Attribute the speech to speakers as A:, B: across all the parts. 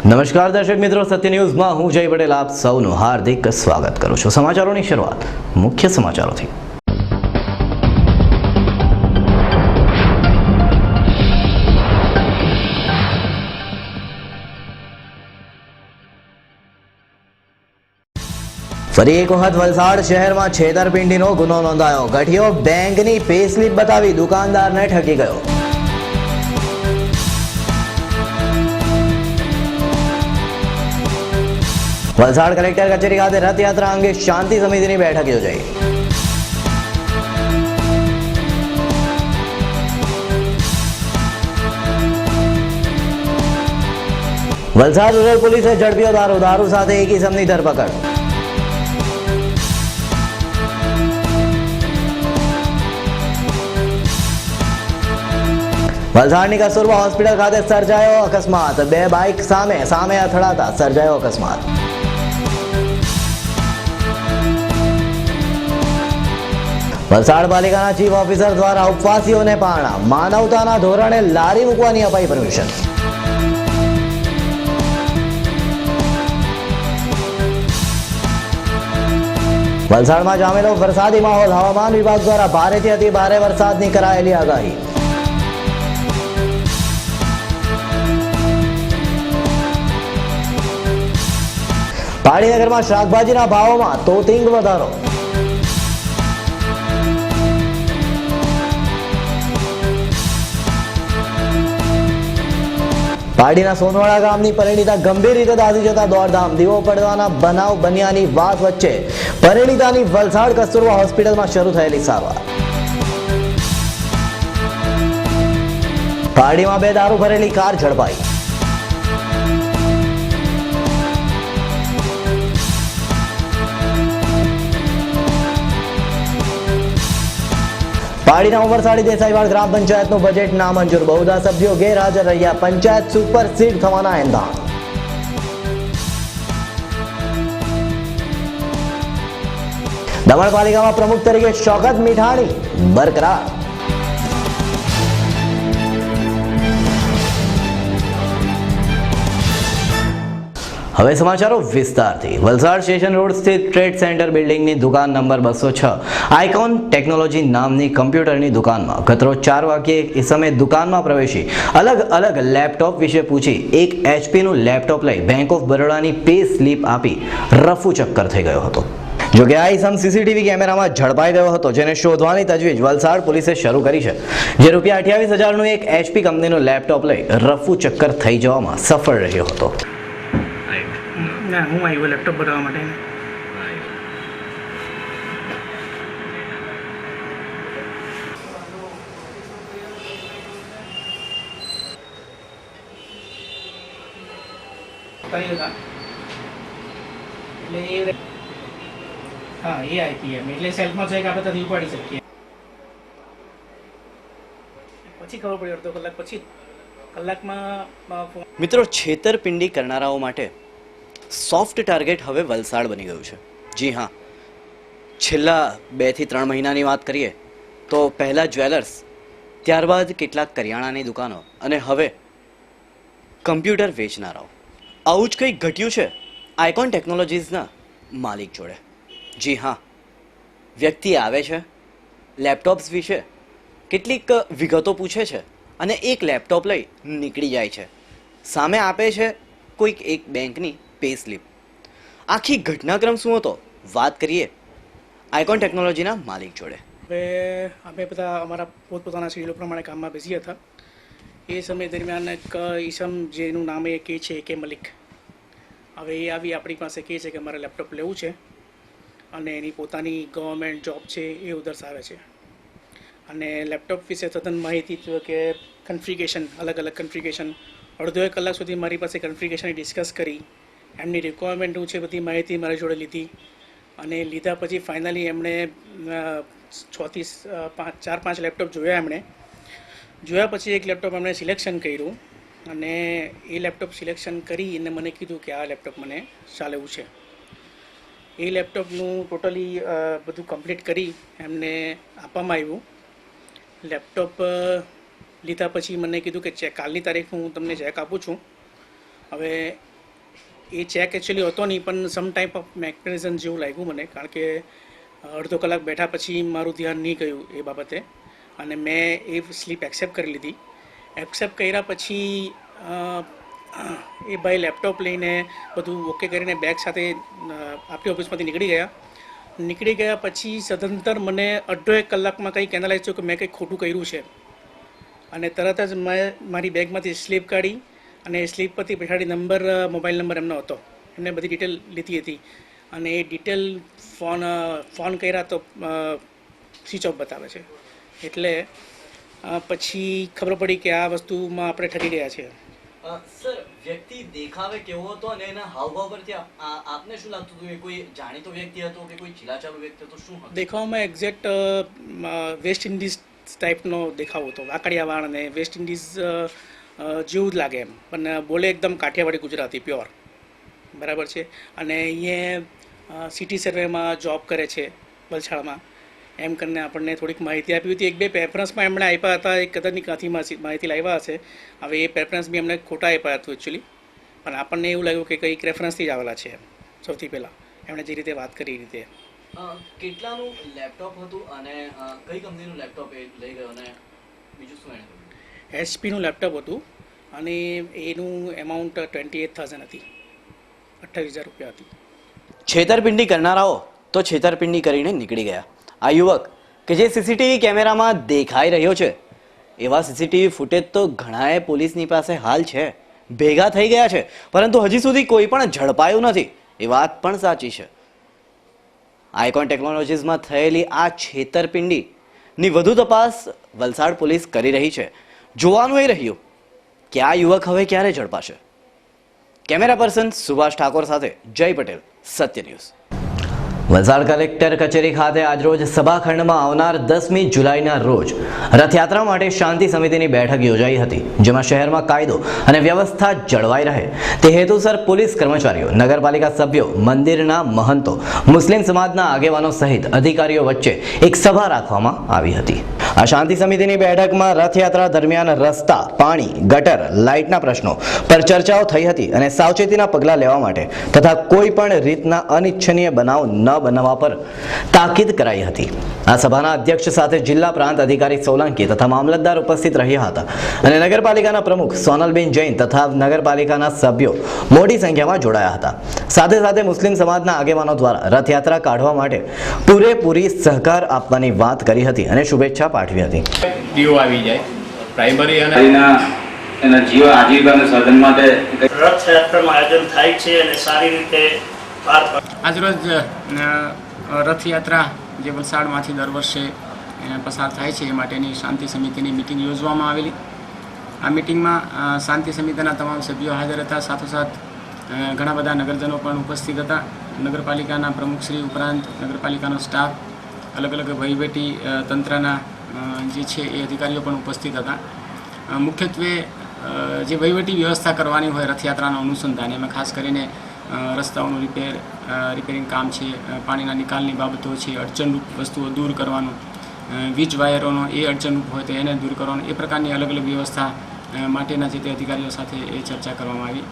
A: નમસ્કાર દર્શક મિત્રો, સત્ય ન્યૂઝમાં હું જય પટેલ આપ સૌનું હાર્દિક સ્વાગત કરું છું। સમાચારોની શરૂઆત મુખ્ય સમાચારોથી। ફરી એક વખત વલસાડ શહેરમાં છેતરપિંડીનો ગુનો નોંધાયો। ગઠિયો બેંકની પે સ્લીપ બતાવી દુકાનદારને ઠગી ગયો। વલસાડ કલેક્ટર કચેરી ખાતે રથયાત્રા અંગે શાંતિ સમિતિની બેઠક યોજાઈ। વલસાડ રૂરલ પોલીસે ઝડપ્યો દારૂ સાથે એક ઇસમની ધરપકડ। વલસાડની કસ્તુરબા હોસ્પિટલ ખાતે સર્જાયો અકસ્માત। બે બાઇક સામે અથડાતા સર્જાયો અકસ્માત। વલસાડ પાલિકાના ચીફ ઓફિસર દ્વારા ઉપવાસીઓને પારણા। માનવતાના ધોરણે લારી મૂકવાની અપાઈ પરમિશન। વલસાડમાં જામેલો વરસાદી માહોલ। હવામાન વિભાગ દ્વારા ભારેથી અતિ ભારે વરસાદની કરાયેલી આગાહી। પાડીનગરમાં શાકભાજીના ભાવોમાં તોતિંગ વધારો। પાડીના સોનવાડા ગામની પરિણીતા ગંભીર રીતે દાઝી જતા દોડધામ। દીવો પડવાના બનાવ બન્યાની વાત વચ્ચે પરિણીતાની વલસાડ કસ્તુરબા હોસ્પિટલમાં શરૂ થયેલી સારવાર। પાડીમાં બે દારૂ ભરેલી કાર ઝડપાઈ। પાડીના ઉમરસાડી દેસાઈવાડ ગ્રામ પંચાયતનું બજેટ નામંજૂર। બહુધા સભ્યો ગેરહાજર રહ્યા। પંચાયત સુપરસીડ થવાના એંધાણ। દમણ પાલિકામાં પ્રમુખ તરીકે શોકત મીઠાણી બરકરાર। હવે સમાચારો વિસ્તારથી। વલસાડ સ્ટેશન રોડ સ્થિત ટ્રેડ સેન્ટર બિલ્ડિંગની દુકાન નંબર 206 આઇકોન ટેકનોલોજી નામની કમ્પ્યુટરની દુકાનમાં ગતરોજ 4 વાગ્યે એક ઇસમે દુકાનમાં પ્રવેશી અલગ લેપટોપ વિશે પૂછી એક એચપીનું લેપટોપ લઈ બેંક ઓફ બરોડાની પે સ્લીપ આપી રફુ ચક્કર થઈ ગયો હતો। જોકે આ ઇસમ સીસીટીવી કેમેરામાં ઝડપાઈ ગયો હતો, જેને શોધવાની તજવીજ વલસાડ પોલીસે શરૂ કરી છે। જે રૂપિયા 28,000નું એક એચપી કંપનીનું લેપટોપ લઈ રફુ ચક્કર થઈ જવામાં સફળ રહ્યો હતો।
B: ના હું આવ્યો લેપટોપ બનાવવા માટે। હા એ આઈપીએમ એટલે સેલ્ફમાં છે કે આપણે ત્યાંથી ઉપાડી શકીએ। પછી ખબર પડી અડધો કલાક પછી કલાકમાં
A: મિત્રો, છેતરપિંડી કરનારાઓ માટે સોફ્ટ ટાર્ગેટ હવે વલસાડ બની ગયું છે। જી હા, છેલ્લા 2 થી 3 મહિનાની વાત કરીએ તો પહેલાં જ્વેલર્સ, ત્યારબાદ કેટલાક કરિયાણાની દુકાનો અને હવે કમ્પ્યુટર વેચનારાઓ। આવું જ કંઈક ઘટ્યું છે આઇકોન ટેકનોલોજીસના માલિક જોડે। જી હા, વ્યક્તિ આવે છે, લેપટોપ્સ વિશે કેટલીક વિગતો પૂછે છે અને એક લેપટોપ લઈ નીકળી જાય છે। સામે આપે છે કોઈક એક બેંકની પે સ્લીપ। આખી ઘટનાક્રમ શું હતો વાત કરીએ આઇકોન ટેકનોલોજીના માલિક જોડે।
B: હવે અમે બધા અમારા પોતપોતાના શેડ્યુલ પ્રમાણે કામમાં બિઝી હતા। એ સમય દરમિયાન એક ઈસમ જેનું નામ એ કે છે કે મલિક, હવે એ આવી આપણી પાસે કહે છે કે મારે લેપટોપ લેવું છે અને એની પોતાની ગવર્મેન્ટ જોબ છે એ દર્શાવે છે. અને લેપટોપ વિશે તદ્દન માહિતી તો કે કન્ફિગરેશન, અલગ અલગ કન્ફિગરેશન, અડધો એક કલાક સુધી મારી પાસે કન્ફિગરેશન ડિસ્કસ કરી, એમની રિક્વાયરમેન્ટ શું છે બધી માહિતી મારી જોડે લીધી. અને લીધા પછી ફાઇનલી એમણે 6 થી 4-5 લેપટોપ જોયા પછી એક લેપટોપ એમણે સિલેક્શન કર્યું અને એ લેપટોપ સિલેક્શન કરીને મને કીધું કે આ લેપટોપ મને ચાલવું છે. એ લેપટોપનું ટોટલી બધું કમ્પ્લીટ કરી એમને આપવામાં આવ્યું. લેપટોપ લીધા પછી મને કીધું કે કાલની તારીખ હું તમને ચેક આપું છું. હવે એ ચેક એકચ્યુઅલી હતો નહીં, પણ સમ ટાઈપ ઓફ મેકેનિઝમ જેવું લાગ્યું મને, કારણ કે અડધો કલાક બેઠા પછી મારું ધ્યાન નહીં ગયું એ બાબતે અને મેં એ સ્લીપ એક્સેપ્ટ કરી લીધી. એક્સેપ્ટ કર્યા પછી એ ભાઈ લેપટોપ લઈને બધું ઓકે કરીને બેગ સાથે આપણી ઓફિસમાંથી નીકળી ગયા પછી સદંતર મને અડધો એક કલાકમાં કંઈક એનાલાઇઝ થયું કે મેં કંઈક ખોટું કર્યું છે. અને તરત જ મેં મારી બેગમાંથી સ્લીપ કાઢી અને એ સ્લીપ પરથી પછાડી મોબાઈલ નંબર એમનો હતો, એમને બધી ડિટેલ લીધી હતી અને એ ડિટેલ ફોન કર્યા તો સ્વિચ ઓફ બતાવે છે. એટલે પછી ખબર પડી કે આ વસ્તુમાં આપણે ઠગી ગયા છે.
A: સર, વ્યક્તિ દેખાવે કેવો હતો અને એના હાવભાવ પરથી આપને શું લાગતું હતું? એ કોઈ જાણીતો વ્યક્તિ હતો કે કોઈ ચીલાચાલુ વ્યક્તિ હતો? શું હતું
B: દેખાવમાં? એક્ઝેક્ટ વેસ્ટ ઇન્ડિઝ ટાઈપનો દેખાવ હતો, વાકડિયા વાળ અને વેસ્ટ ઇન્ડિઝ જેવું જ લાગે એમ, પણ બોલે એકદમ કાઠિયાવાડી ગુજરાતી પ્યોર, બરાબર છે. અને અહીંયા સિટી સર્વેમાં જોબ કરે છે વલસાડમાં, એમ કરીને આપણને થોડીક માહિતી આપી હતી. 1-2 પ્રેફરન્સમાં એમણે આપ્યા હતા, એક કદાચની ક્યાંથી માહિતી લાવ્યા હશે. હવે એ પ્રેફરન્સ બી એમણે ખોટા આપ્યા હતું એકચ્યુઅલી, પણ આપણને એવું લાગ્યું કે કંઈક રેફરન્સથી જ આવેલા છે. સૌથી પહેલાં એમણે જે રીતે વાત કરી એ રીતે.
A: કેટલાનું લેપટોપ હતું અને કઈ કંપનીનું લેપટોપ એ લઈ ગયો અને બીજું શું એને?
B: એચપીનું લેપટોપ હતું અને એનું એમાઉન્ટ 28,000 હતી, 28,000 રૂપિયા હતી.
A: છેતરપિંડી કરનારાઓ તો છેતરપિંડી કરીને નીકળી ગયા. આ યુવક કે જે સીસીટીવી કેમેરામાં દેખાઈ રહ્યો છે, એવા સીસીટીવી ફૂટેજ તો ઘણાએ પોલીસની પાસે હાલ છે, ભેગા થઈ ગયા છે, પરંતુ હજી સુધી કોઈ પણ ઝડપાયું નથી. એ વાત પણ સાચી છે. આઇકોન ટેકનોલોજીસમાં થયેલી આ છેતરપિંડીની વધુ તપાસ વલસાડ પોલીસ કરી રહી છે. જોવાનું એ રહ્યું કે આ યુવક હવે ક્યારે ઝડપાશે. કેમેરા પર્સન સુભાષ ઠાકોર સાથે જય પટેલ, સત્ય ન્યૂઝ. વલસાડ કલેક્ટર કચેરી ખાતે આજરોજ સભાખંડમાં આવનાર 10મી જુલાઈના રોજ રથયાત્રા માટે શાંતિ સમિતિની બેઠક યોજાઈ હતી, જેમાં શહેરમાં કાયદો અને વ્યવસ્થા જળવાઈ રહે તે હેતુસર પોલીસ કર્મચારીઓ, નગરપાલિકા સભ્યો, મંદિરના મહંતો, મુસ્લિમ સમાજના આગેવાનો સહિત અધિકારીઓ વચ્ચે એક સભા રાખવામાં આવી હતી. આ શાંતિ સમિતિની બેઠકમાં રથયાત્રા દરમિયાન રસ્તા, પાણી, ગટર, લાઇટના પ્રશ્નો પર ચર્ચાઓ થઈ હતી અને સાવચેતીના પગલાં લેવા માટે તથા કોઈ પણ રીતના અનિચ્છનીય બનાવ ન બનાવવા પર તાકીદ કરાઈ હતી. આ સભાના અધ્યક્ષ સાથે જિલ્લા પ્રાંત અધિકારી સોલંકી તથા મામલતદાર ઉપસ્થિત રહ્યા હતા અને નગરપાલિકાના પ્રમુખ સોનલબેન જૈન તથા નગરપાલિકાના સભ્યો મોટી સંખ્યામાં જોડાયા હતા. સાથે સાથે મુસ્લિમ સમાજના આગેવાનો દ્વારા રથયાત્રા કાઢવા માટે પૂરેપૂરી સહકાર આપવાની વાત કરી હતી અને શુભેચ્છા પાઠવી હતી.
C: આવી જાય પ્રાઇમરી અને
D: એના જીવ આજીવન સાધન માટે
E: રથયાત્રાનું આયોજન થાય છે અને સારી રીતે
C: આજરોજ રથયાત્રા જે વલસાડમાંથી દર વર્ષે પસાર થાય છે એ માટેની શાંતિ સમિતિની મિટિંગ યોજવામાં આવેલી. આ મિટિંગમાં શાંતિ સમિતિના તમામ સભ્યો હાજર હતા, સાથોસાથ ઘણા બધા નગરજનો પણ ઉપસ્થિત હતા. નગરપાલિકાના પ્રમુખશ્રી ઉપરાંત નગરપાલિકાનો સ્ટાફ, અલગ અલગ વહીવટી તંત્રના જે છે એ અધિકારીઓ પણ ઉપસ્થિત હતા. મુખ્યત્વે જે વહીવટી વ્યવસ્થા કરવાની હોય રથયાત્રાના અનુસંધાને એમાં ખાસ કરીને રસ્તાઓનું રિપેરિંગ કામ છે, પાણીના નિકાલની બાબતો છે, અડચણરૂપ વસ્તુઓ દૂર કરવાનું, વીજ વાયરોનો એ અડચણરૂપ હોય તો એને દૂર કરવાનું, એ પ્રકારની અલગ અલગ વ્યવસ્થા માટેના જે તે અધિકારીઓ સાથે એ ચર્ચા કરવામાં આવી.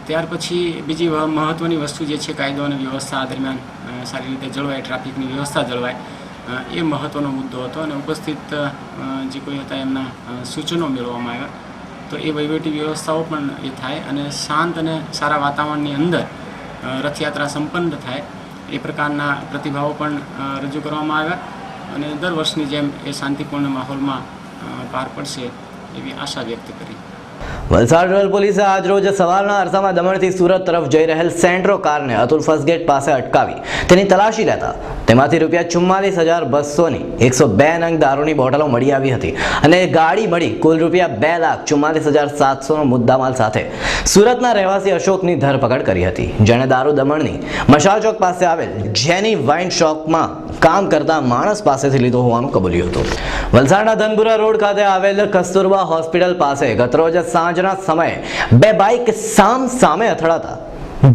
C: ત્યાર પછી બીજી મહત્ત્વની વસ્તુ જે છે કાયદો અને વ્યવસ્થા દરમિયાન સારી રીતે જળવાય, ટ્રાફિકની વ્યવસ્થા જળવાય, એ મહત્ત્વનો મુદ્દો હતો અને ઉપસ્થિત જે કોઈ હતા એમના સૂચનો મેળવવામાં આવ્યા. તો એ વહીવટી વ્યવસ્થાઓ પણ એ થાય અને શાંત અને સારા વાતાવરણની અંદર રથયાત્રા સંપન્ન થાય એ પ્રકારના પ્રતિભાવો પણ રજૂ કરવામાં આવ્યા અને દર વર્ષની જેમ એ શાંતિપૂર્ણ માહોલમાં પાર પડશે એવી આશા વ્યક્ત કરી.
A: વલસાડ રૂરલ પોલીસે આજરોજ સવારના અરસામાં દમણથી સુરત તરફ જઈ રહેલ સેન્ટ્રો કારને અતુલ ફર્સ્ટ ગેટ પાસે અટકાવી તેની તલાશી લેતા તેમાંથી ₹44,200ની 102 નંગ દારૂની બોટલો મળી આવી હતી અને ગાડી મળી કુલ ₹2,44,700નો મુદ્દામાલ સાથે સુરતના રહેવાસી અશોકની ધરપકડ કરી હતી, જેણે દારૂ દમણની મશાલ ચોક પાસે આવેલ જેની વાઇન શોપમાં કામ કરતા માણસ પાસેથી લીધો હોવાનું કબૂલ્યું હતું. વલસાડના ધનપુરા રોડ ખાતે આવેલ કસ્તુરબા હોસ્પિટલ પાસે ગતરોજ સાંજના સમયે બે બાઇક સામે અથડાતા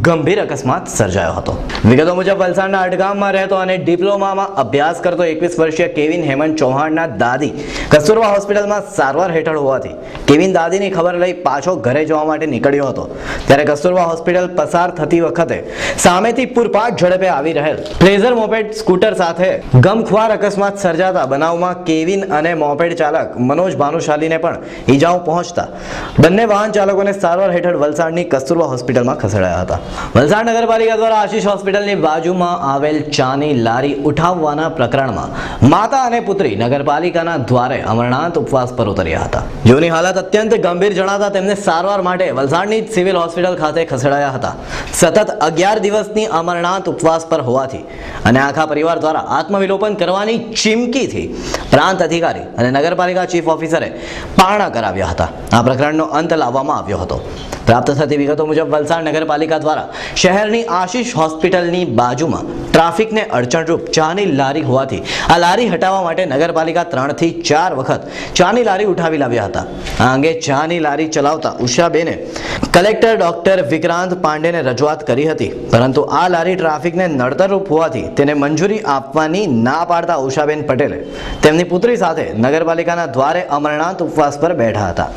A: ગંભીર અકસ્માત સર્જાયો હતો. વિગતો મુજબ વલસાડના અડગામમાં રહેતો અને ડિપ્લોમામાં અભ્યાસ કરતો 21 વર્ષીય કેવિન હેમંત ચૌહાણના દાદી કસ્તુરબા હોસ્પિટલમાં સારવાર હેઠળ હોવાથી કેવિન દાદીની ખબર લઈ પાછો ઘરે જવા માટે નીકળ્યો હતો. ત્યારે કસ્તુરબા હોસ્પિટલ પસાર થતી વખતે સામેથી પૂરપાટ ઝડપે આવી રહેલ પ્લેઝર મોપેડ સ્કૂટર સાથે ગમખ્વાર અકસ્માત સર્જાતા બનાવમાં કેવિન અને મોપેડ ચાલક મનોજ ભાનુશાલીને પણ ઈજાઓ પહોંચતા બંને વાહન ચાલકોને સારવાર હેઠળ વલસાડની કસ્તુરબા હોસ્પિટલમાં ખસેડાયા હતા. વલસાડ નગરપાલિકા દ્વારા આશીષ હોસ્પિટલની બાજુમાં આવેલ ચાની લારી ઉઠાવવાના પ્રકરણમાં માતા અને પુત્રી નગરપાલિકાના દ્વારે અમરનાથ ઉપવાસ પર ઉતર્યા હતા. જેઓની હાલત અત્યંત ગંભીર જણાતા તેમને સારવાર માટે વલસાડની સિવિલ હોસ્પિટલ ખાતે ખસેડાયા હતા. સતત 11 દિવસની અમરનાથ ઉપવાસ પર હોવાથી અને આખા પરિવાર દ્વારા આત્મવિલોપન કરવાની ચીમકીથી પ્રાંત અધિકારી અને નગરપાલિકા ચીફ ઓફિસરે પારણા કરાવ્યા હતા. આ પ્રકરણનો અંત લાવવામાં આવ્યો હતો. પ્રાપ્ત થતી વિગતો મુજબ વલસાડ નગરપાલિકા દ્વારા શહેરની આશીષ હોસ્પિટલની બાજુમાં ટ્રાફિકને અડચણરૂપ ચાની લારી હોવાથી આ લારી હટાવવા માટે નગરપાલિકા 3 થી 4 વખત ચાની લારી ઉઠાવી લાવ્યા હતા. આ અંગે ચાની લારી ચલાવતા ઉષાબેને કલેક્ટર ડોક્ટર વિક્રાંત પાંડેને રજૂઆત કરી હતી, પરંતુ આ લારી ટ્રાફિકને નડતરરૂપ હોવાથી તેને મંજૂરી આપવાની ના પાડતા ઉષાબેન પટેલે તેમની પુત્રી સાથે નગરપાલિકાના દ્વારે અમરનાથ ઉપવાસ પર બેઠા હતા.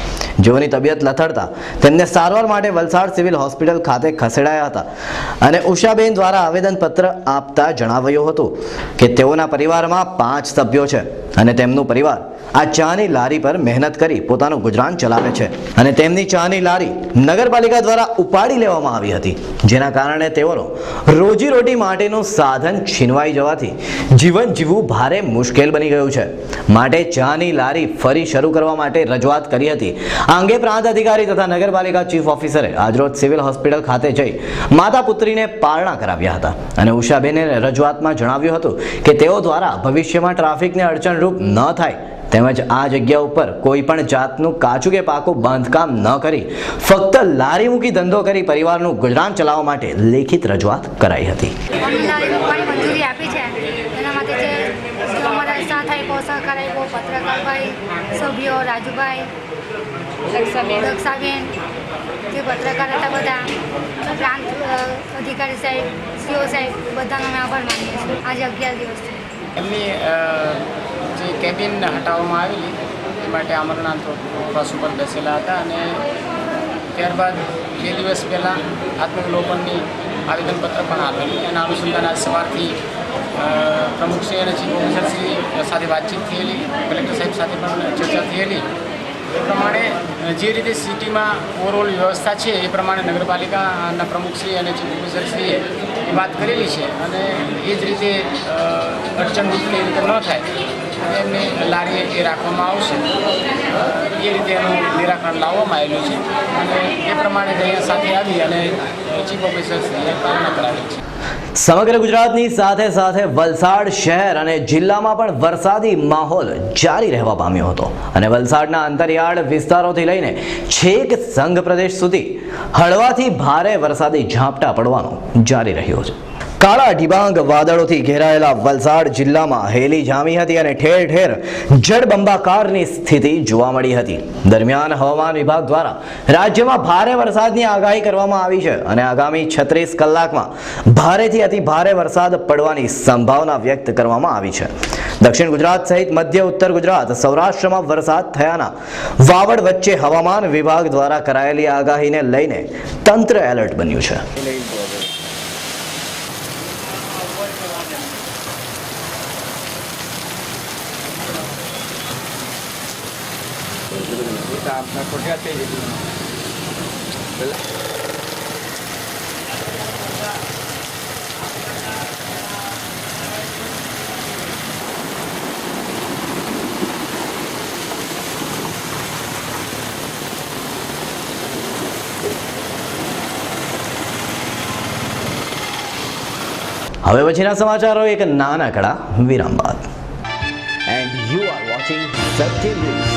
A: જેઓની તબિયત લથડતા તેમને સારવાર માટે વલસાડ સિવિલ હોસ્પિટલ ખાતે ખસેડાયા હતા અને ઉષાબેન દ્વારા આવેદનપત્ર આપતા જણાવ્યું હતું કે તેઓના પરિવારમાં 5 સભ્યો છે અને તેમનું પરિવાર આ ચાની લારી પર મહેનત કરી પોતાનું ગુજરાન ચલાવે છે અને તેમની ચાની લારી નગરપાલિકા દ્વારા ઉપાડી લેવામાં આવી હતી, જેના કારણે તેઓનો રોજીરોટી માટેનું સાધન છીનવાઈ જવાથી જીવન જીવવું ભારે મુશ્કેલ બની ગયું છે. માટે ચાની લારી ફરી શરૂ કરવા માટે રજૂઆત કરી હતી. આ અંગે પ્રાંત અધિકારી તથા નગરપાલિકા ચીફ ઓફિસરે આજરોજ સિવિલ હોસ્પિટલ ખાતે જઈ માતા પુત્રીને પારણા કરાવ્યા હતા અને ઉષાબેને રજૂઆતમાં જણાવ્યું હતું કે તેઓ દ્વારા ભવિષ્યમાં ટ્રાફિકને અડચણરૂપ ન થાય તેમજ આ જગ્યા ઉપર કોઈ પણ જાતનું કાચું કે પાકું બાંધકામ ન કરી ફક્ત લારી મૂકી ધંધો કરી પરિવારનું ગુજરાન ચલાવવા માટે લેખિત રજૂઆત કરાઈ હતી.
F: મંજૂરી આપી છે એના માટે જે અમારા સાથ આપ્યો, સહકાર આપ્યો, પત્રકારભાઈ, સભ્યો, રાજુભાઈ, દક્ષાબેન, જે પત્રકાર હતા બધા, પ્રાંત અધિકારી સાહેબ, સીઓ સાહેબ, બધાનો અમે આભાર માનીએ છીએ. આજે 11 દિવસ છે.
C: એમની જે કેબિન હટાવવામાં આવેલી એ માટે અમરનાથ ઉપવાસ ઉપર બેસેલા હતા અને ત્યારબાદ 2 દિવસ પહેલાં આત્મવિલોપનની આવેદનપત્ર પણ આપેલું. એના અનુસંધાને આજ સવારથી પ્રમુખશ્રી અને ચીફ ઓફિસરશ્રી સાથે વાતચીત થયેલી, કલેક્ટર સાહેબ સાથે પણ ચર્ચા થયેલી. એ પ્રમાણે જે રીતે સિટીમાં ઓવરઓલ વ્યવસ્થા છે એ પ્રમાણે નગરપાલિકાના પ્રમુખશ્રી અને ચીફ ઓફિસરશ્રીએ એ વાત કરેલી છે અને એ જ રીતે અડચણરૂપ એ રીતે ન થાય એમને લારી એ રાખવામાં આવશે. એ રીતે એનું નિરાકરણ લાવવામાં આવેલું છે અને એ પ્રમાણે અહીંયા સાથે આવી અને ચીફ ઓફિસરશ્રીએ પાલના કરાવેલી છે.
A: સમગ્ર ગુજરાતની સાથે સાથે વલસાડ શહેર અને જિલ્લામાં પણ વરસાદી માહોલ જારી રહેવા પામ્યો હતો અને વલસાડના અંતરિયાળ વિસ્તારોથી લઈને છેક સંઘ પ્રદેશ સુધી હળવાથી ભારે વરસાદી ઝાપટા પડવાનો જારી રહ્યો છે. કાળા ડિબાંગ વાદળોથી ઘેરાયેલા વલસાડ જિલ્લામાં હેલી જામી હતી અને ઠેર ઠેર જળબંબાકારની સ્થિતિ જોવા મળી હતી. દરમિયાન હવામાન વિભાગ દ્વારા રાજ્યમાં ભારે વરસાદની આગાહી કરવામાં આવી છે અને આગામી 36 કલાકમાં ભારેથી અતિ ભારે વરસાદ પડવાની સંભાવના વ્યક્ત કરવામાં આવી છે. દક્ષિણ ગુજરાત સહિત મધ્ય ઉત્તર ગુજરાત, સૌરાષ્ટ્રમાં વરસાદ થયાના વાવડ વચ્ચે હવામાન વિભાગ દ્વારા કરાયેલી આગાહીને લઈને તંત્ર એલર્ટ બન્યું છે.
G: આપના ખોટા થઈ ગયું.
A: હવે પછીના સમાચારો એક નાનકડા વિરામ બાદ. And you are watching Satya News.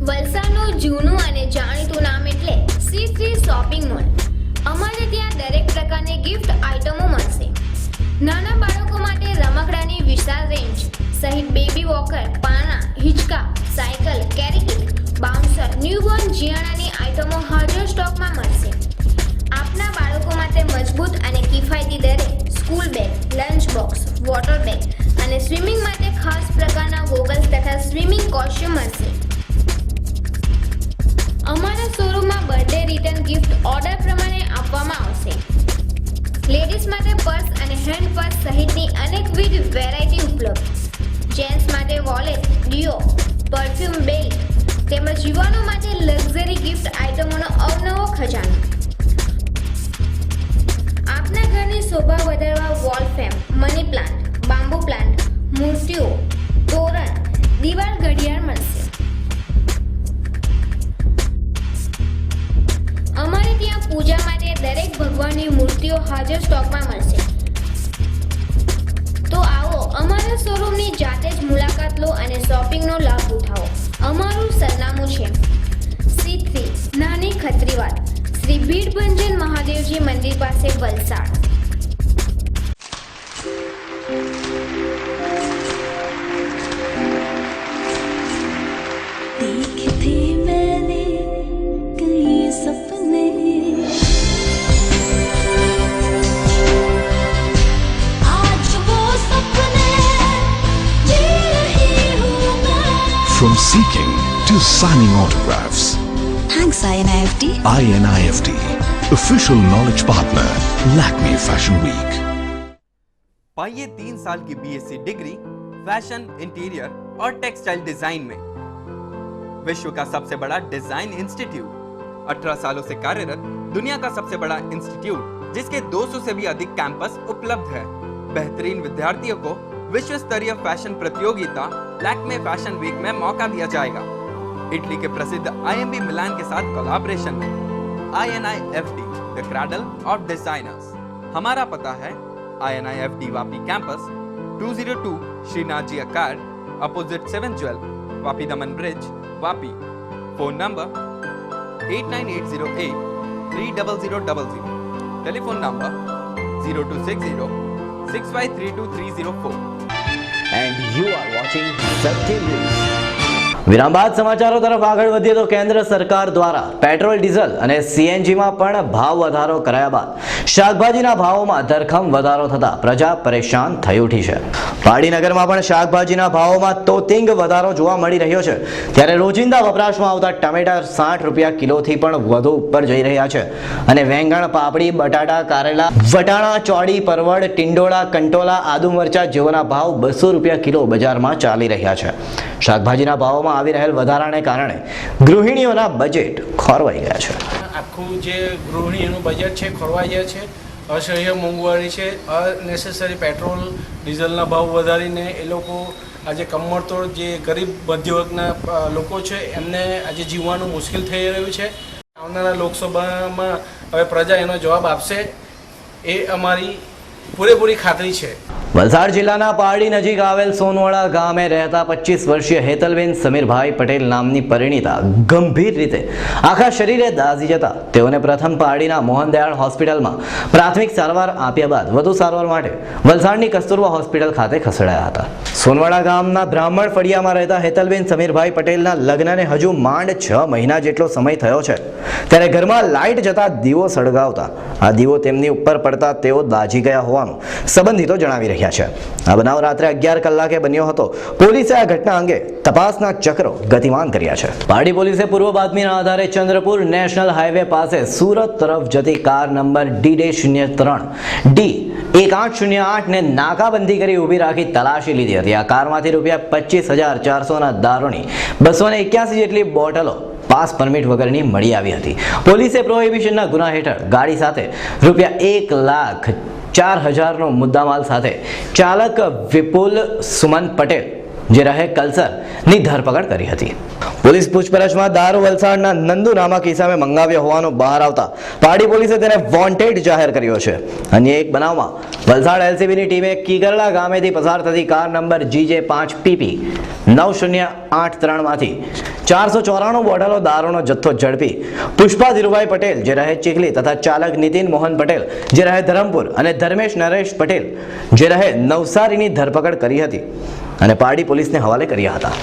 H: વલસાડનું જૂનું અને જાણીતું નામ એટલે C3 શોપિંગ મોલ. અમારે ત્યાં દરેક પ્રકારની ગિફ્ટ આઇટમો મળશે. નાના બાળકો માટે રમકડાની વિશાળ રેન્જ સહિત બેબી વોકર, પાળણા, હિંચકા, સાયકલ, કેરી કિટ, બાઉન્સર, ન્યૂબોર્ન જિયાણાની આઇટમો હાજર સ્ટોકમાં મળશે. આપના બાળકો માટે મજબૂત અને કિફાયતી દરે school bag, lunch box, water bag અને સ્વિમિંગ માટે ખાસ પ્રકારના ગોગલ્સ તથા સ્વિમિંગ કોસ્ચ્યુમ મળશે. અમારા શોરૂમમાં બર્થડે રિટર્ન ગિફ્ટ ઓર્ડર પ્રમાણે આપવામાં આવશે. લેડીઝ માટે પર્સ અને હેન્ડ પર્સ સહિતની અનેકવિધ વેરાયટી ઉપલબ્ધ. જેન્ટ્સ માટે વોલેટ, ડિયો, પરફ્યુમ, બેલ્ટ તેમજ યુવાનો માટે લક્ઝરી ગિફ્ટ આઇટમોનો અવનવો ખજાનો. આપના ઘરની શોભા વધારવા wall frame, money plant, bamboo plant, મૂર્તિઓ, તોરણ, દિવાલ ઘડિયાળ મળશે. અમારે ત્યાં પૂજા માટે દરેક ભગવાનની મૂર્તિઓ હાજર સ્ટોકમાં મળશે. તો આવો અમારા શોરૂમની જાતે જ મુલાકાત લો અને શોપિંગનો લાભ ઉઠાવો. અમારું સરનામું છે C3 નાની ખત્રીવાડ, શ્રી ભીડભંજન મહાદેવજી મંદિર પાસે, Valsad.
I: From seeking to signing autographs.
J: Thanks INIFT.
I: INIFT, official knowledge partner, Lakme Fashion Week.
K: पाइए 3 साल की BSc डिग्री फैशन, इंटीरियर और टेक्सटाइल डिजाइन में। विश्व का सबसे बड़ा डिजाइन इंस्टीट्यूट, 18 सालों से कार्यरत, दुनिया का सबसे बड़ा इंस्टीट्यूट जिसके 200 से भी अधिक कैंपस उपलब्ध है। बेहतरीन विद्यार्थियों को विश्व स्तरीय फैशन प्रतियोगिता लैक्मे फैशन वीक में मौका दिया जाएगा। इटली के प्रसिद्ध IMB मिलान के साथ कोलैबोरेशन में INIFT, the cradle of designers. हमारा पता है INIFT Vapi campus, 202 Shrinath ji अकार्ड, opposite 712 Vapi Daman bridge, Vapi. Phone number 8980830000, telephone number 0260 6532
A: and you are watching Satya news. વિરામ બાદ સમાચારો તરફ આગળ વધીએ તો કેન્દ્ર સરકાર દ્વારા પેટ્રોલ, ડીઝલ અને CNGમાં પણ ભાવ વધારો કરાયા બાદ શાકભાજીના ભાવોમાં ધરખમ વધારો થતા પ્રજા પરેશાન થઈ ઉઠી છે. પાડીનગરમાં પણ શાકભાજીના ભાવોમાં તોતિંગ વધારો જોવા મળી રહ્યો છે. ત્યારે રોજિંદા વપરાશમાં આવતા ટમેટા 60 રૂપિયા કિલોથી પણ વધુ ઉપર જઈ રહ્યા છે અને વેંગણ, પાપડી, બટાટા, કારેલા, વટાણા, ચોળી, પરવળ, ટિંડોળા, કંટોલા, આદુ મરચા જેવાના ભાવ 200 રૂપિયા કિલો બજારમાં ચાલી રહ્યા છે. શાકભાજીના ભાવોમાં આવી રહેલ વધારાને કારણે ગૃહિણીઓના બજેટ ખોરવાઈ ગયા છે.
L: આખું જે ગૃહિણીઓનું બજેટ છે ખોરવાઈ જાય છે. અસહ્ય મોંઘવારી છે, અનેસેસરી પેટ્રોલ ડીઝલના ભાવ વધારીને એ લોકો આજે કમરતોડ જે ગરીબ મધ્યવર્ગના લોકો છે એમને આજે જીવવાનું મુશ્કેલ થઈ રહ્યું છે. આવનારા લોકસભામાં હવે પ્રજા એનો જવાબ આપશે એ અમારી પૂરેપૂરી ખાતરી છે.
A: વલસાડ જિલ્લાના પારડી નજીક આવેલ સોનવાડા ગામે રહેતા 25 વર્ષીય હેતલબેન સમીરભાઈ પટેલ નામની પરિણીતા ગંભીર રીતે આખા શરીરે દાઝી જતા તેઓને પ્રથમ પારડીના મોહનદયાળ હોસ્પિટલમાં પ્રાથમિક સારવાર આપ્યા બાદ વધુ સારવાર માટે વલસાડની કસ્તુરબા હોસ્પિટલ ખાતે ખસેડાયા હતા. સોનવાડા ગામના બ્રાહ્મણ ફળિયામાં રહેતા હેતલબેન સમીરભાઈ પટેલના લગ્નને હજુ માંડ 6 મહિના જેટલો સમય થયો છે ત્યારે ઘરમાં લાઇટ જતા દીવો સળગાવતા આ દીવો તેમની ઉપર પડતા તેઓ દાઝી ગયા હોવાનું સંબંધિતો જણાવી રહ્યા છે. આ બનાવ રાત્રે 11 કલાકે બન્યો હતો. પોલીસે આ ઘટના અંગે તપાસના ચક્રો ગતિમાન કર્યા છે. પારડી પોલીસે પૂર્વ બાતમીના આધારે ચંદ્રપુર નેશનલ હાઈવે પાસે સુરત તરફ જતી કાર નંબર D03D1808 ને નાકાબંધી કરી ઊભી રાખી તલાશી લીધી હતી. આ કારમાંથી ₹25,400 ના દારૂની 281 જેટલી બોટલો પાસ પરમિટ વગરની મળી આવી હતી. પોલીસે પ્રોહિબિશનના ગુના હેઠળ ગાડી સાથે ₹1,04,000નો મુદ્દામાલ સાથે ચાલક વિપુલ સુમન પટેલ જે રહે કલસરની ધરપકડ કરી હતી. પોલીસ પૂછપરછમાં દારૂ વલસાડના નંદુ નામક ઇસામે મંગાવ્યો હોવાનું બહાર આવતા પારડી પોલીસે તેને વોન્ટેડ જાહેર કર્યો છે. અન્ય એક બનાવમાં વલસાડ એલસીબીની ટીમે કીગરડા ગામેથી પસાર થતી કાર નંબર GJ5PP 9083 માંથી 494 બોટલો દારૂનો જથ્થો ઝડપી પુષ્પા ધીરુભાઈ પટેલ જે રહે ચીખલી તથા ચાલક નીતિન મોહન પટેલ જે રહે ધરમપુર અને ધર્મેશ નરેશ પટેલ જે રહે નવસારીની ધરપકડ કરી હતી અને પારડી પોલીસને હવાલે કર્યા હતા.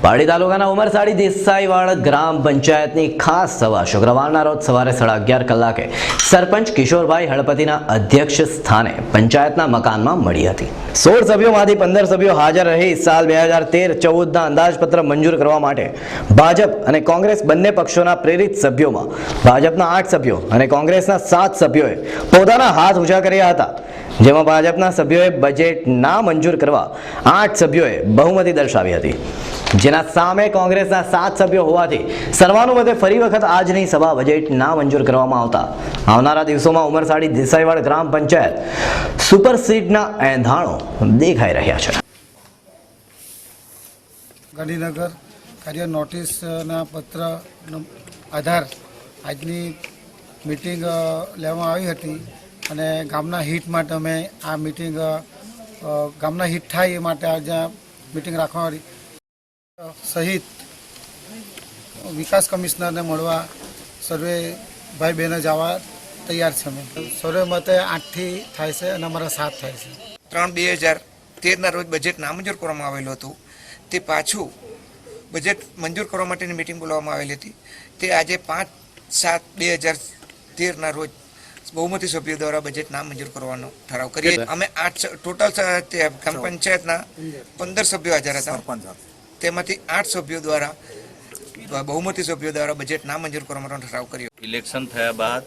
A: પારડી તાલુકાના ઉમરસાડી દેસાઈવાડ ગ્રામ પંચાયતની ખાસ સભા શુક્રવારના રોજ સવારે 11:30 કલાકે સરપંચ કિશોરભાઈ હળપતિના અધ્યક્ષ સ્થાને પંચાયતના મકાનમાં મળી હતી. 16 સભ્યોમાંથી 15 સભ્યો હાજર રહી સાલ 2013-14ના અંદાજપત્ર મંજૂર કરવા માટે ભાજપ અને કોંગ્રેસ બંને પક્ષોના પ્રેરિત સભ્યોમાં ભાજપના 8 સભ્યો અને કોંગ્રેસના 7 સભ્યોએ પોતાના હાથ ઊંચા કર્યા હતા. જેમાં ભાજપના સભ્યોએ બજેટ ના મંજૂર કરવા 8 સભ્યોએ બહુમતી દર્શાવી હતી. જેના સામે કોંગ્રેસના 7 સભ્યો હોવાથી સર્વાનુમતે ફરી વખત આજની સભા બજેટ ના મંજૂર કરવામાં આવતા આવનારા દિવસોમાં ઉમરસાડી દેસાઈવાડ ગ્રામ પંચાયત સુપરસીડના એંધાણો દેખાઈ રહ્યા છે.
M: ગાંધીનગર કાર્ય નોટિસના પત્ર આધાર આજની મિટિંગ લેવામાં આવી હતી અને ગામના હિત માટે અમે આ મિટિંગ ગામના હિત થાય એ માટે આજે મિટિંગ રાખવા આવી સહિત વિકાસ કમિશનરને મળવા સર્વે ભાઈ બહેનો જવા તૈયાર છે. અમે સર્વે મતે 8થી થાય છે અને અમારા 7 થાય છે.
N: 3/2013ના રોજ બજેટ નામંજૂર કરવામાં આવેલું હતું તે પાછું બજેટ મંજૂર કરવા માટેની મિટિંગ બોલાવવામાં આવેલી હતી. તે આજે 5/7/2013ના રોજ બહુમતી સભ્યો દ્વારા બજેટ નામંજૂર કરવાનો ઠરાવ કરીએ. અમે 8 ટોટલ ગ્રામ પંચાયતના 15 સભ્યો હાજર હતા. તેમાંથી 8 સભ્યો દ્વારા બહુમતી સભ્યો દ્વારા બજેટ નામંજૂર કરવાનો ઠરાવ કર્યો.
O: ઇલેક્શન થયા બાદ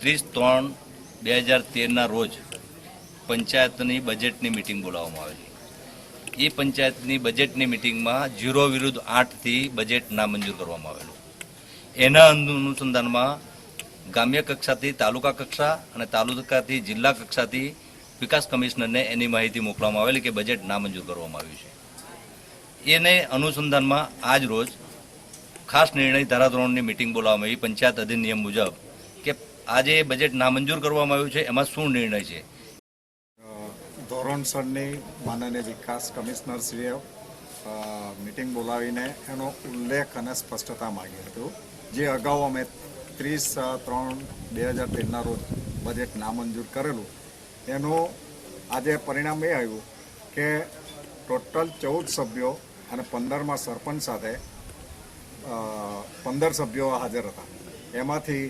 O: 30/3/2013ના રોજ પંચાયતની બજેટની મિટિંગ બોલાવવામાં આવેલી. એ પંચાયતની બજેટની મિટિંગમાં 0 વિરુદ્ધ 8થી બજેટ નામંજૂર કરવામાં આવેલું. એના અનુસંધાનમાં ગ્રામ્ય કક્ષાથી તાલુકા કક્ષા અને તાલુકાથી જિલ્લા કક્ષાથી વિકાસ કમિશનરને એની માહિતી મોકલવામાં આવેલી કે બજેટ નામંજૂર કરવામાં આવ્યું છે. એને અનુસંધાનમાં આજ રોજ ખાસ નિર્ણય ધારાધોરણની મિટિંગ બોલાવવામાં આવી પંચાયત અધિનિયમ મુજબ કે આજે બજેટ નામંજૂર કરવામાં આવ્યું છે એમાં શું નિર્ણય છે.
P: ધોરણસરની માનનીય વિકાસ કમિશનરશ્રીએ મિટિંગ બોલાવીને એનો ઉલ્લેખ અને સ્પષ્ટતા માગી હતું. જે અગાઉ અમે 30/3/2013ના રોજ બજેટ નામંજૂર કરેલું એનું આજે પરિણામ એ આવ્યું કે ટોટલ 14 સભ્યો અને 15માં સરપંચ સાથે 15 સભ્યો હાજર હતા. એમાંથી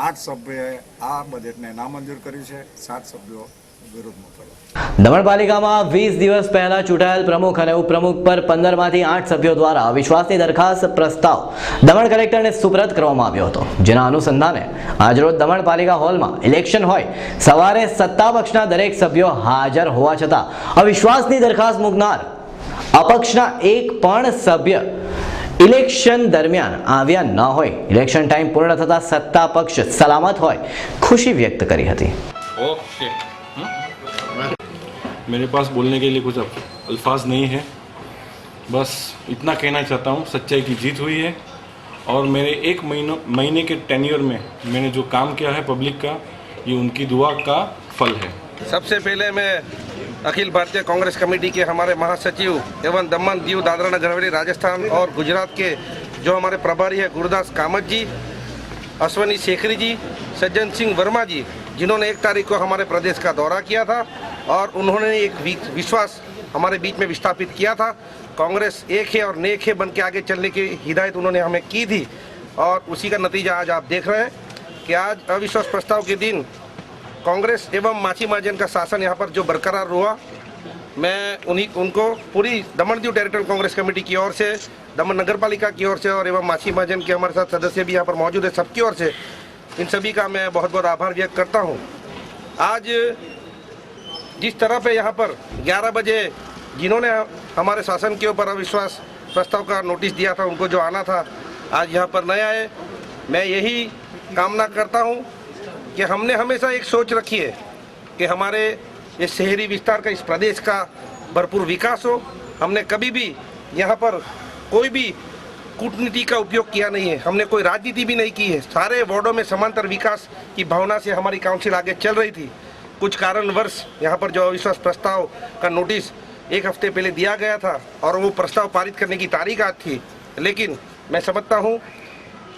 P: 8 સભ્યોએ આ બજેટને નામંજૂર કર્યું છે, 7 સભ્યો વિરોધ મોકલ્યો.
A: દમણ પાલિકામાં 20 દિવસ પહેલા ચૂંટાયેલ પ્રમુખ અને ઉપપ્રમુખ પર 15માંથી 8 સભ્યો દ્વારા વિશ્વાસની દરખાસ્ત પ્રસ્તાવ દમણ કલેક્ટરને સુપ્રત કરવામાં આવ્યો હતો. જેના અનુસંધાને આજરોજ દમણ પાલિકા હોલમાં ઇલેક્શન હોય સવારે સત્તા પક્ષના દરેક સભ્યો હાજર હોવા છતાં અવિશ્વાસની દરખાસ્ત મૂકનાર અપક્ષના એક પણ સભ્ય ઇલેક્શન દરમિયાન આવ્યા ન હોય. ઇલેક્શન ટાઈમ પૂર્ણ થતા સત્તા પક્ષ સલામત હોય ખુશી વ્યક્ત કરી હતી.
Q: ओके मेरे पास बोलने के लिए कुछ अल्फाज नहीं है. बस इतना कहना चाहता हूँ सच्चाई की जीत हुई है और मेरे 1 महीने के टेन्योर में मैंने जो काम किया है पब्लिक का ये उनकी दुआ का फल है.
R: सबसे पहले मैं अखिल भारतीय कांग्रेस कमेटी के हमारे महासचिव एवं दमन दीव दादरा नगर हवेली राजस्थान और गुजरात के जो हमारे प्रभारी है गुरुदास कामत जी, अश्वनी शेखरी जी, सज्जन सिंह वर्मा जी, जिन्होंने 1 तारीख को हमारे प्रदेश का दौरा किया था और उन्होंने एक विश्वास हमारे बीच में विस्थापित किया था। कांग्रेस एक है और नेक है बन के आगे चलने की हिदायत उन्होंने हमें की थी और उसी का नतीजा आज आप देख रहे हैं कि आज अविश्वास प्रस्ताव के दिन कांग्रेस एवं माछी महाजन का शासन यहाँ पर जो बरकरार हुआ, मैं उनको पूरी दमन दीव टेरिटोरियल कांग्रेस कमेटी की ओर से, दमन नगर पालिका की ओर से और एवं माछी महाजन के हमारे साथ सदस्य भी यहाँ पर मौजूद है, सबकी ओर से इन सभी का मैं बहुत बहुत आभार व्यक्त करता हूँ। आज जिस तरह पे यहाँ पर 11 बजे जिन्होंने हमारे शासन के ऊपर अविश्वास प्रस्ताव का नोटिस दिया था, उनको जो आना था आज यहाँ पर नहीं आए। मैं यही कामना करता हूँ कि हमने हमेशा एक सोच रखी है कि हमारे इस शहरी विस्तार का, इस प्रदेश का भरपूर विकास हो। हमने कभी भी यहाँ पर कोई भी कूटनीति का उपयोग किया नहीं है, हमने कोई राजनीति भी नहीं की है। सारे वार्डों में समांतर विकास की भावना से हमारी काउंसिल आगे चल रही थी। कुछ कारणवश यहाँ पर जो अविश्वास प्रस्ताव का नोटिस 1 हफ्ते पहले दिया गया था और वो प्रस्ताव पारित करने की तारीख आज थी, लेकिन मैं समझता हूँ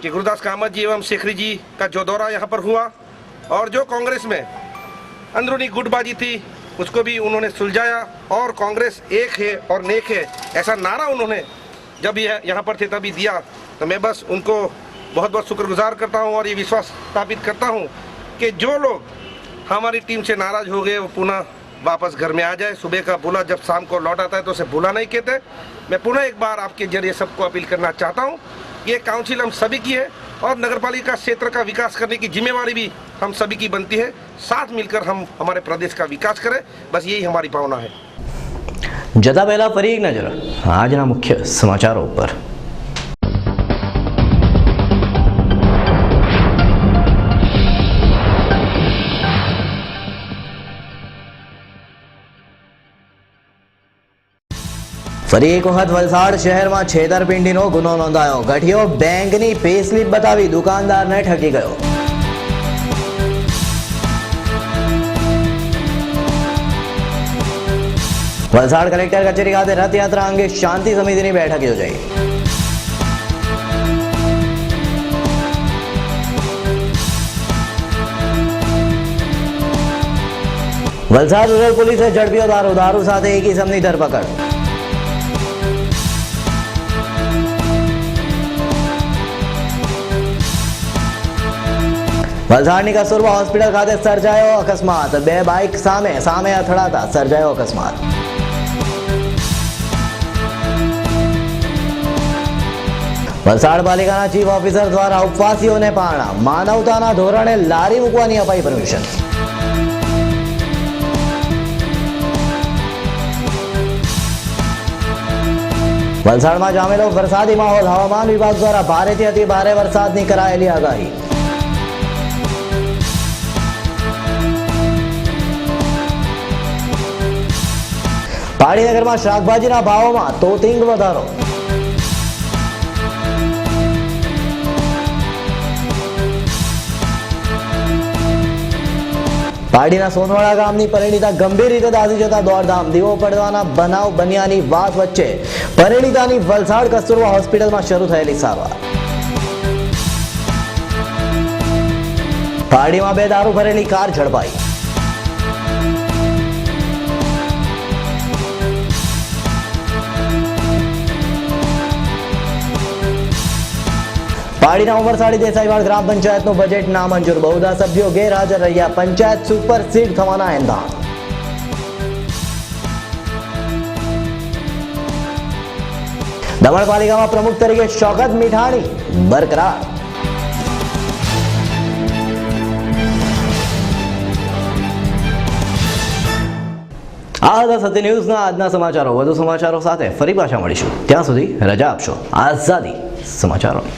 R: कि गुरुदास कामत जी एवं शेखरी जी का जो दौरा यहाँ पर हुआ और जो कांग्रेस में अंदरूनी गुटबाजी थी उसको भी उन्होंने सुलझाया और कांग्रेस एक है और नेक है ऐसा नारा उन्होंने जब यहाँ पर थे तभी दिया। तो मैं बस उनको बहुत बहुत शुक्रगुजार करता हूँ और ये विश्वास स्थापित करता हूँ कि जो लोग हमारी टीम से नाराज हो गए वो पुनः वापस घर में आ जाए। सुबह का बुला जब शाम को लौट आता है तो उसे बुला नहीं कहते। मैं पुनः एक बार आपके जरिए सबको अपील करना चाहता हूँ, ये काउंसिल हम सभी की है और नगरपालिका क्षेत्र का विकास करने की जिम्मेवारी भी हम सभी की बनती है। साथ मिलकर हम हमारे प्रदेश का विकास करें, बस यही हमारी भावना है।
A: जता पहला फरी एक नजर આજના મુખ્ય સમાચારો પર। ફરી એક વખત વલસાડ શહેરમાં છેતરપિંડીનો ગુનો નોંધાયો। ગઠિયો બેંકની પેસ્લિપ બતાવી દુકાનદારને ઠગી ગયો। વલસાડ કલેક્ટર કચેરી ખાતે રથયાત્રા અંગે શાંતિ સમિતિની બેઠક યોજાઈ। વલસાડ રૂરલ પોલીસે ઝડપ્યો દારૂ સાથે એક ઇસમની ધરપકડ। વલસાડની કસ્તુરબા હોસ્પિટલ ખાતે સર્જાયો અકસ્માત। 2 બાઇક સામે અથડાતા સર્જાયો અકસ્માત। વલસાડ પાલિકાના ચીફ ઓફિસર દ્વારા ઉપવાસીઓને પારણા। માનવતાના ધોરણે લારી મૂકવાની અપાઈ પરમિશન। વલસાડમાં જામેલો વરસાદી માહોલ। હવામાન વિભાગ દ્વારા ભારેથી અતિ ભારે વરસાદની કરાયેલી આગાહી। પાડીનગરમાં શાકભાજીના ભાવોમાં તોતિંગ વધારો। પાડીના સોનવાડા ગામની પરિણીતા ગંભીર રીતે દાઝી જતા દોડધામ। દીવો પડવાના બનાવ બન્યાની વાત વચ્ચે પરિણીતાની વલસાડ કસ્તુરબા હોસ્પિટલમાં શરૂ થયેલી સારવાર। પાડીમાં 2 દારૂ ભરેલી કાર ઝડપાઈ। પાડીના ઉમરસાડી દેસાઈવાડ ગ્રામ પંચાયતનું બજેટ નામંજૂર। બહુધા સભ્યો ગેરહાજર રહ્યા। પંચાયત સુપરસીડ થવાના એંધાણ। દમણ પાલિકામાં પ્રમુખ તરીકે શોકત મીઠાણી બરકરાર। આ હતા સત્ય ન્યૂઝના આજના સમાચારો। વધુ સમાચારો સાથે ફરી પાછા મળીશું, ત્યાં સુધી રજા આપશો। આઝાદી સમાચારોની।